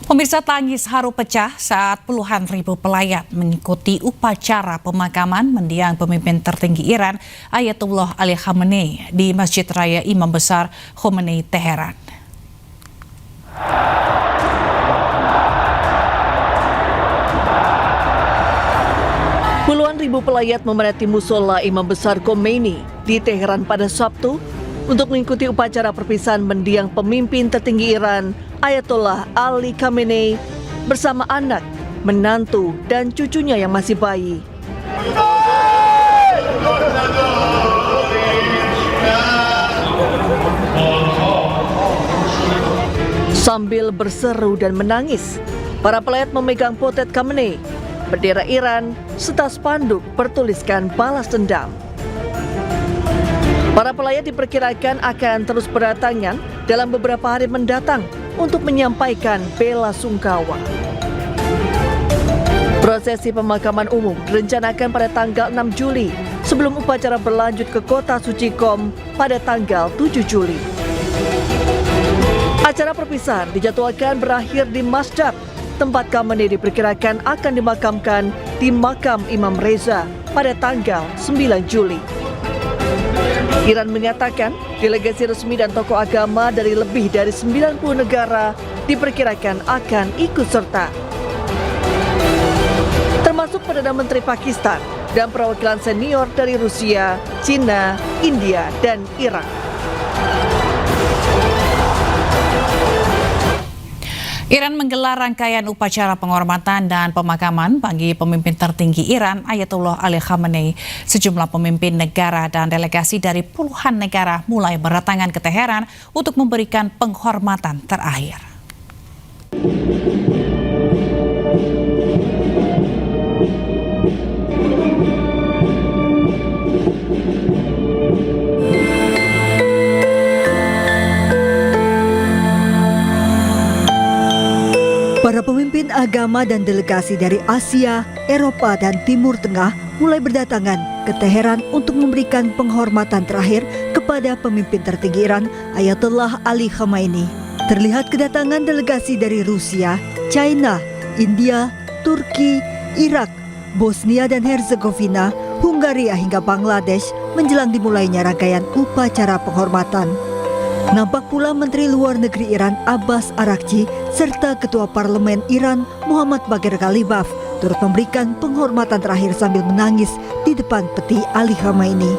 Pemirsa, tangis haru pecah saat puluhan ribu pelayat mengikuti upacara pemakaman mendiang pemimpin tertinggi Iran Ayatollah Ali Khamenei di Masjid Raya Imam Besar Khomeini, Teheran. Puluhan ribu pelayat memadati musola Imam Besar Khomeini di Teheran pada Sabtu untuk mengikuti upacara perpisahan mendiang pemimpin tertinggi Iran Ayatollah Ali Khamenei bersama anak, menantu, dan cucunya yang masih bayi. Sambil berseru dan menangis, para pelayat memegang potret Khamenei, bendera Iran, serta spanduk bertuliskan balas dendam. Para pelayat diperkirakan akan terus berdatangan dalam beberapa hari mendatang untuk menyampaikan bela sungkawa. Prosesi pemakaman umum direncanakan pada tanggal 6 Juli sebelum upacara berlanjut ke kota suci Qom pada tanggal 7 Juli. Acara perpisahan dijadwalkan berakhir di Masjid, tempat Khamenei diperkirakan akan dimakamkan di makam Imam Reza pada tanggal 9 Juli. Iran menyatakan delegasi resmi dan tokoh agama dari lebih dari 90 negara diperkirakan akan ikut serta, termasuk Perdana Menteri Pakistan dan perwakilan senior dari Rusia, China, India, dan Irak. Iran menggelar rangkaian upacara penghormatan dan pemakaman bagi pemimpin tertinggi Iran Ayatollah Ali Khamenei. Sejumlah pemimpin negara dan delegasi dari puluhan negara mulai berdatangan ke Teheran untuk memberikan penghormatan terakhir. Para pemimpin agama dan delegasi dari Asia, Eropa, dan Timur Tengah mulai berdatangan ke Teheran untuk memberikan penghormatan terakhir kepada pemimpin tertinggi Iran Ayatollah Ali Khamenei. Terlihat kedatangan delegasi dari Rusia, China, India, Turki, Irak, Bosnia dan Herzegovina, Hungaria hingga Bangladesh menjelang dimulainya rangkaian upacara penghormatan. Nampak pula Menteri Luar Negeri Iran Abbas Araghchi serta Ketua Parlemen Iran Muhammad Bagher Ghalibaf turut memberikan penghormatan terakhir sambil menangis di depan peti Ali Khamenei.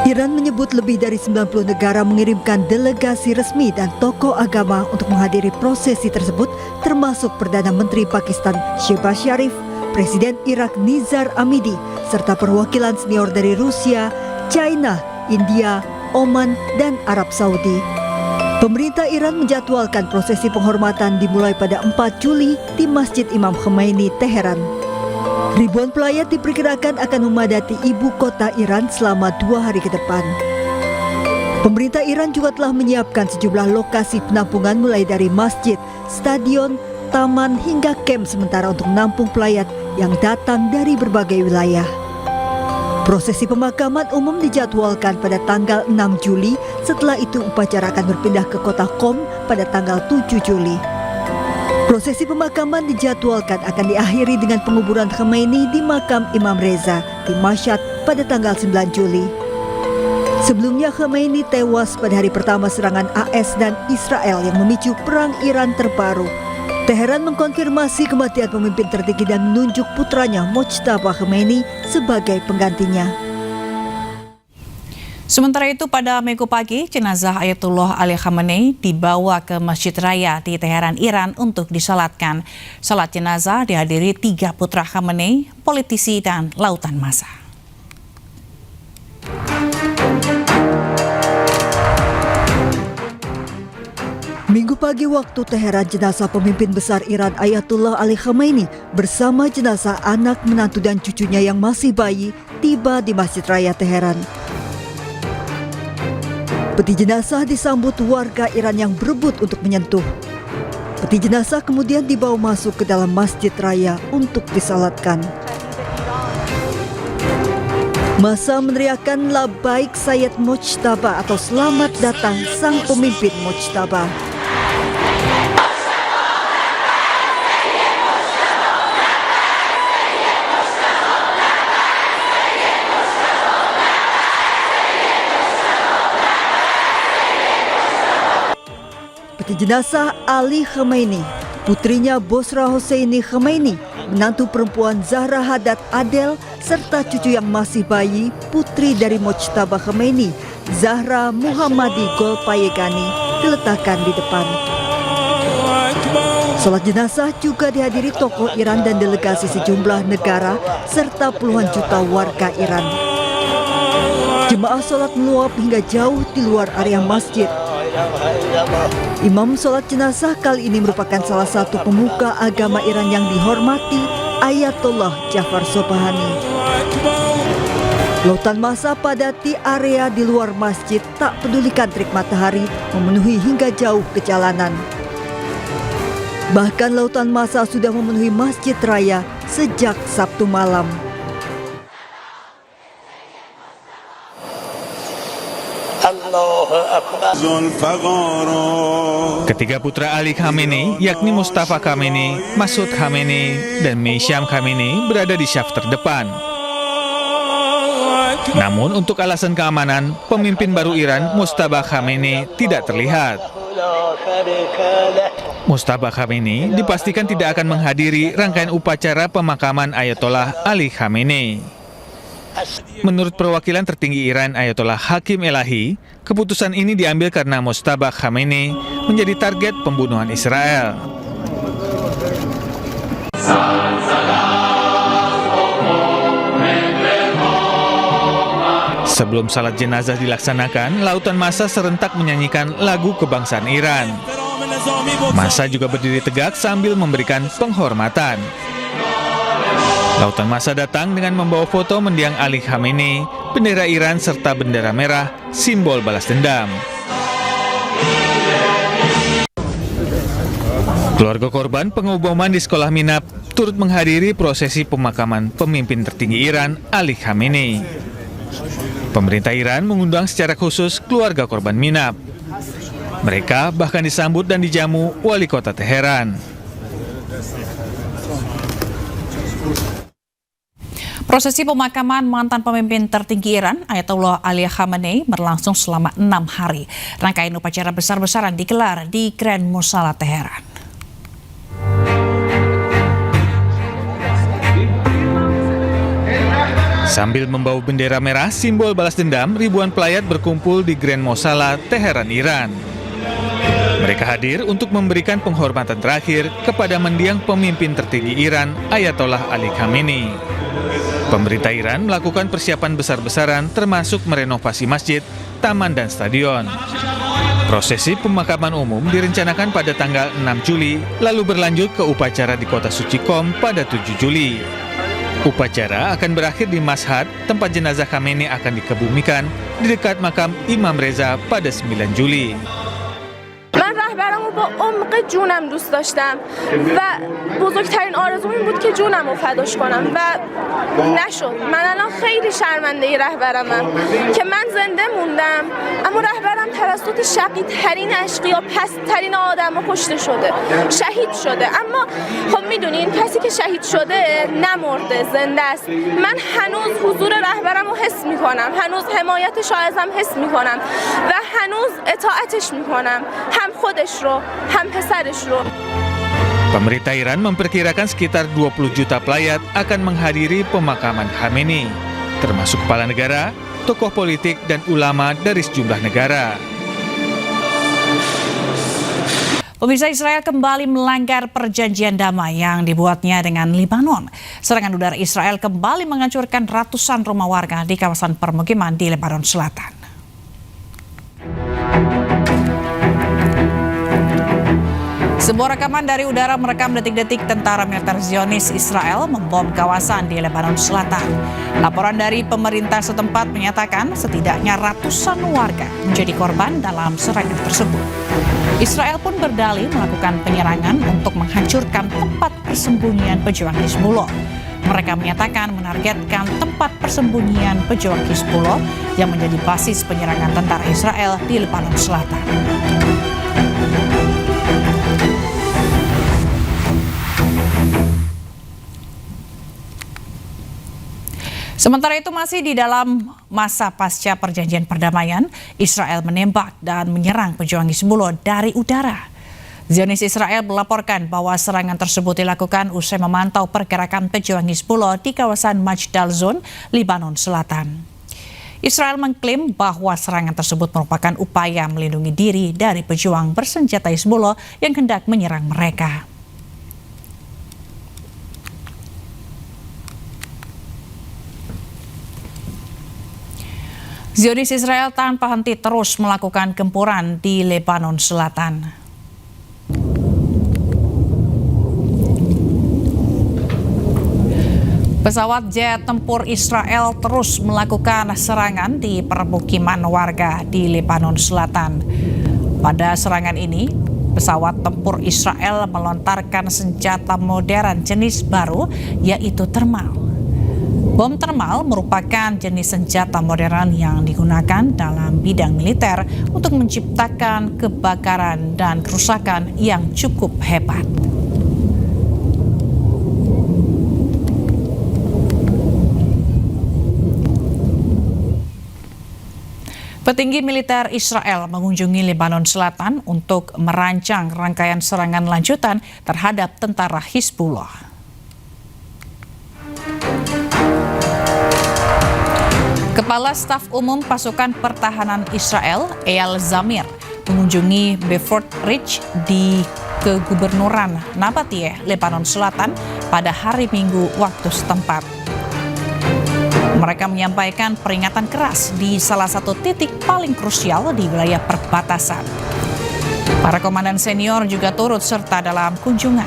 Iran menyebut lebih dari 90 negara mengirimkan delegasi resmi dan tokoh agama untuk menghadiri prosesi tersebut, termasuk Perdana Menteri Pakistan Shehbaz Sharif, Presiden Irak Nizar Amidi, serta perwakilan senior dari Rusia, China, India, Oman, dan Arab Saudi. Pemerintah Iran menjadwalkan prosesi penghormatan dimulai pada 4 Juli di Masjid Imam Khomeini, Teheran. Ribuan pelayat diperkirakan akan memadati ibu kota Iran selama 2 hari ke depan. Pemerintah Iran juga telah menyiapkan sejumlah lokasi penampungan mulai dari masjid, stadion, taman, hingga kamp sementara untuk menampung pelayat yang datang dari berbagai wilayah. Prosesi pemakaman umum dijadwalkan pada tanggal 6 Juli, setelah itu upacara akan berpindah ke kota Qom pada tanggal 7 Juli. Prosesi pemakaman dijadwalkan akan diakhiri dengan penguburan Khamenei di makam Imam Reza di Mashhad pada tanggal 9 Juli. Sebelumnya Khamenei tewas pada hari pertama serangan AS dan Israel yang memicu perang Iran terbaru. Teheran mengkonfirmasi kematian pemimpin tertinggi dan menunjuk putranya Mojtaba Khomeini sebagai penggantinya. Sementara itu pada Minggu pagi, jenazah Ayatollah Ali Khamenei dibawa ke Masjid Raya di Teheran, Iran untuk disalatkan. Salat jenazah dihadiri 3 putra Khamenei, politisi dan lautan massa. Minggu pagi waktu Teheran, jenazah pemimpin besar Iran Ayatollah Ali Khamenei bersama jenazah anak, menantu, dan cucunya yang masih bayi tiba di Masjid Raya Teheran. Peti jenazah disambut warga Iran yang berebut untuk menyentuh. Peti jenazah kemudian dibawa masuk ke dalam Masjid Raya untuk disalatkan. Massa meneriakkan Labbaik Sayyid Mojtaba atau selamat datang sang pemimpin Mojtaba. Peti jenazah Ali Khamenei, putrinya Bosra Hosseini Khamenei, menantu perempuan Zahra Haddad Adel, serta cucu yang masih bayi, putri dari Mojtaba Khamenei, Zahra Muhammadi Golpayegani, diletakkan di depan. Sholat jenazah juga dihadiri tokoh Iran dan delegasi sejumlah negara serta puluhan juta warga Iran. Jemaah sholat meluap hingga jauh di luar area masjid. Imam sholat jenazah kali ini merupakan salah satu pemuka agama Iran yang dihormati, Ayatollah Jafar Sobhani. Lautan massa padati area di luar masjid, tak pedulikan terik matahari memenuhi hingga jauh ke jalanan. Bahkan lautan massa sudah memenuhi Masjid Raya sejak Sabtu malam. Ketiga putra Ali Khamenei, yakni Mustafa Khamenei, Masud Khamenei, dan Meisham Khamenei berada di syaf terdepan. Namun untuk alasan keamanan, pemimpin baru Iran, Mojtaba Khamenei, tidak terlihat. Mojtaba Khamenei dipastikan tidak akan menghadiri rangkaian upacara pemakaman Ayatollah Ali Khamenei. Menurut perwakilan tertinggi Iran, Ayatollah Hakim Elahi, keputusan ini diambil karena Mojtaba Khamenei menjadi target pembunuhan Israel. Sebelum salat jenazah dilaksanakan, lautan massa serentak menyanyikan lagu kebangsaan Iran. Massa juga berdiri tegak sambil memberikan penghormatan. Lautan massa datang dengan membawa foto mendiang Ali Khamenei, bendera Iran serta bendera merah, simbol balas dendam. Keluarga korban pengeboman di sekolah Minab turut menghadiri prosesi pemakaman pemimpin tertinggi Iran, Ali Khamenei. Pemerintah Iran mengundang secara khusus keluarga korban Minab. Mereka bahkan disambut dan dijamu wali kota Teheran. Prosesi pemakaman mantan pemimpin tertinggi Iran, Ayatollah Ali Khamenei, berlangsung selama 6 hari. Rangkaian upacara besar-besaran digelar di Grand Musala Teheran. Sambil membawa bendera merah, simbol balas dendam, ribuan pelayat berkumpul di Grand Musala Teheran, Iran. Mereka hadir untuk memberikan penghormatan terakhir kepada mendiang pemimpin tertinggi Iran, Ayatollah Ali Khamenei. Pemerintah Iran melakukan persiapan besar-besaran termasuk merenovasi masjid, taman, dan stadion. Prosesi pemakaman umum direncanakan pada tanggal 6 Juli, lalu berlanjut ke upacara di kota suci Qom pada 7 Juli. Upacara akan berakhir di Mashhad, tempat jenazah Khamenei akan dikebumikan di dekat makam Imam Reza pada 9 Juli. من رهبرمو با عمق جونم دوست داشتم و بزرگترین آرزوم این بود که جونم رو فداش کنم و نشد. من الان خیلی شرمنده رهبرمم که من زنده موندم، اما رهبرم توسط شقی ترین اشقیا، پست‌ترین آدم‌ها کشته شده، شهید شده. اما خب میدونین کسی که شهید شده نمرده، زنده است. من هنوز حضور رهبرم رو حس میکنم، هنوز حمایتش رو ازم حس میکنم و هنوز اطاعتش میکنم، هم خودش رو هم پسرش رو. Pemerintah Iran memperkirakan sekitar 20 juta pelayat akan menghadiri pemakaman Khamenei, termasuk kepala negara, tokoh politik, dan ulama dari sejumlah negara. Pemirsa, Israel kembali melanggar perjanjian damai yang dibuatnya dengan Lebanon. Serangan udara Israel kembali menghancurkan ratusan rumah warga di kawasan permukiman di Lebanon Selatan. Sebuah rekaman dari udara merekam detik-detik tentara militer Zionis Israel membom kawasan di Lebanon Selatan. Laporan dari pemerintah setempat menyatakan setidaknya ratusan warga menjadi korban dalam serangan tersebut. Israel pun berdalih melakukan penyerangan untuk menghancurkan tempat persembunyian pejuang Hizbullah. Mereka menyatakan menargetkan tempat persembunyian pejuang Hizbullah yang menjadi basis penyerangan tentara Israel di Lebanon Selatan. Sementara itu masih di dalam masa pasca perjanjian perdamaian, Israel menembak dan menyerang pejuang Hizbullah dari udara. Zionis Israel melaporkan bahwa serangan tersebut dilakukan usai memantau pergerakan pejuang Hizbullah di kawasan Majdal Zon, Lebanon Selatan. Israel mengklaim bahwa serangan tersebut merupakan upaya melindungi diri dari pejuang bersenjata Hizbullah yang hendak menyerang mereka. Zionis Israel tanpa henti terus melakukan gempuran di Lebanon Selatan. Pesawat jet tempur Israel terus melakukan serangan di permukiman warga di Lebanon Selatan. Pada serangan ini, pesawat tempur Israel melontarkan senjata modern jenis baru, yaitu termal. Bom termal merupakan jenis senjata modern yang digunakan dalam bidang militer untuk menciptakan kebakaran dan kerusakan yang cukup hebat. Petinggi militer Israel mengunjungi Lebanon Selatan untuk merancang rangkaian serangan lanjutan terhadap tentara Hizbullah. Kepala Staf Umum Pasukan Pertahanan Israel, Eyal Zamir, mengunjungi Beaufort Ridge di Kegubernuran Nabatiyeh, Lebanon Selatan pada hari Minggu waktu setempat. Mereka menyampaikan peringatan keras di salah satu titik paling krusial di wilayah perbatasan. Para komandan senior juga turut serta dalam kunjungan.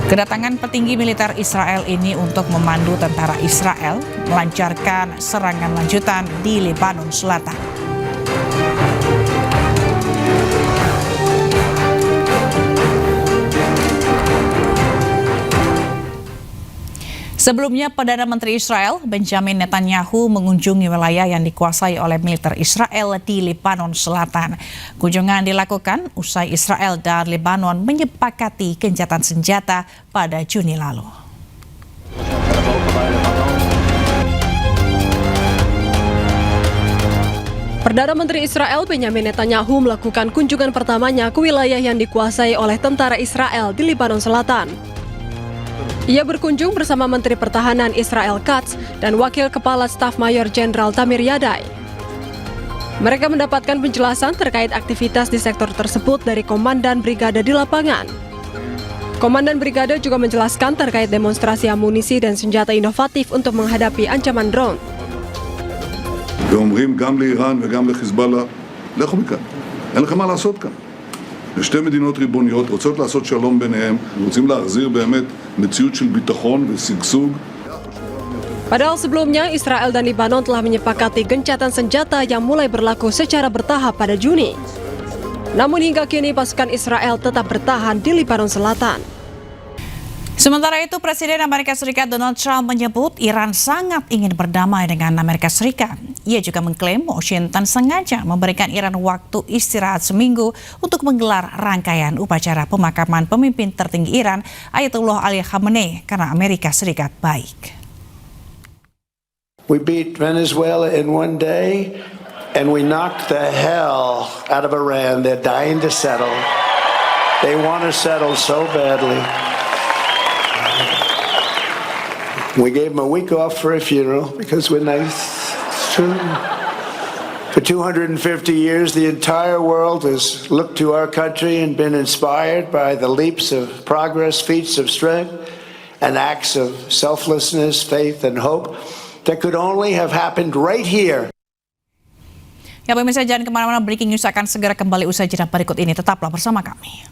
Kedatangan petinggi militer Israel ini untuk memandu tentara Israel melancarkan serangan lanjutan di Lebanon Selatan. Sebelumnya, Perdana Menteri Israel Benjamin Netanyahu mengunjungi wilayah yang dikuasai oleh militer Israel di Lebanon Selatan. Kunjungan dilakukan usai Israel dan Lebanon menyepakati gencatan senjata pada Juni lalu. Perdana Menteri Israel Benjamin Netanyahu melakukan kunjungan pertamanya ke wilayah yang dikuasai oleh tentara Israel di Lebanon Selatan. Ia berkunjung bersama Menteri Pertahanan Israel Katz dan Wakil Kepala Staf Mayor Jenderal Tamir Yadai. Mereka mendapatkan penjelasan terkait aktivitas di sektor tersebut dari Komandan Brigade di lapangan. Komandan Brigade juga menjelaskan terkait demonstrasi amunisi dan senjata inovatif untuk menghadapi ancaman drone. ואומרים גם לאיראן וגם לחיזבאללה, לכו מכאן, אין לכם מה לעשות כאן. שתי מדינות ריבוניות רוצות לעשות שלום ביניהם, רוצים להחזיר באמת מציאות של ביטחון ושגשוג. Padahal sebelumnya, Israel dan Lebanon telah menyepakati gencatan senjata yang mulai berlaku secara bertahap pada Juni. Namun hingga kini pasukan Israel tetap bertahan di Lebanon Selatan. Sementara itu, Presiden Amerika Serikat Donald Trump menyebut Iran sangat ingin berdamai dengan Amerika Serikat. Ia juga mengklaim Washington sengaja memberikan Iran waktu istirahat seminggu untuk menggelar rangkaian upacara pemakaman pemimpin tertinggi Iran, Ayatollah Ali Khamenei, karena Amerika Serikat baik. We beat Venezuela in one day, and we knocked the hell out of Iran. They're dying to settle. They want to settle so badly. We gave them a week off for a funeral because we're nice. It's true. For 250 years, the entire world has looked to our country and been inspired by the leaps of progress, feats of strength, and acts of selflessness, faith, and hope that could only have happened right here. Ya, pemirsa, jangan kemana-mana, Breaking News akan segera kembali usai jeda berikut ini. Tetaplah bersama kami.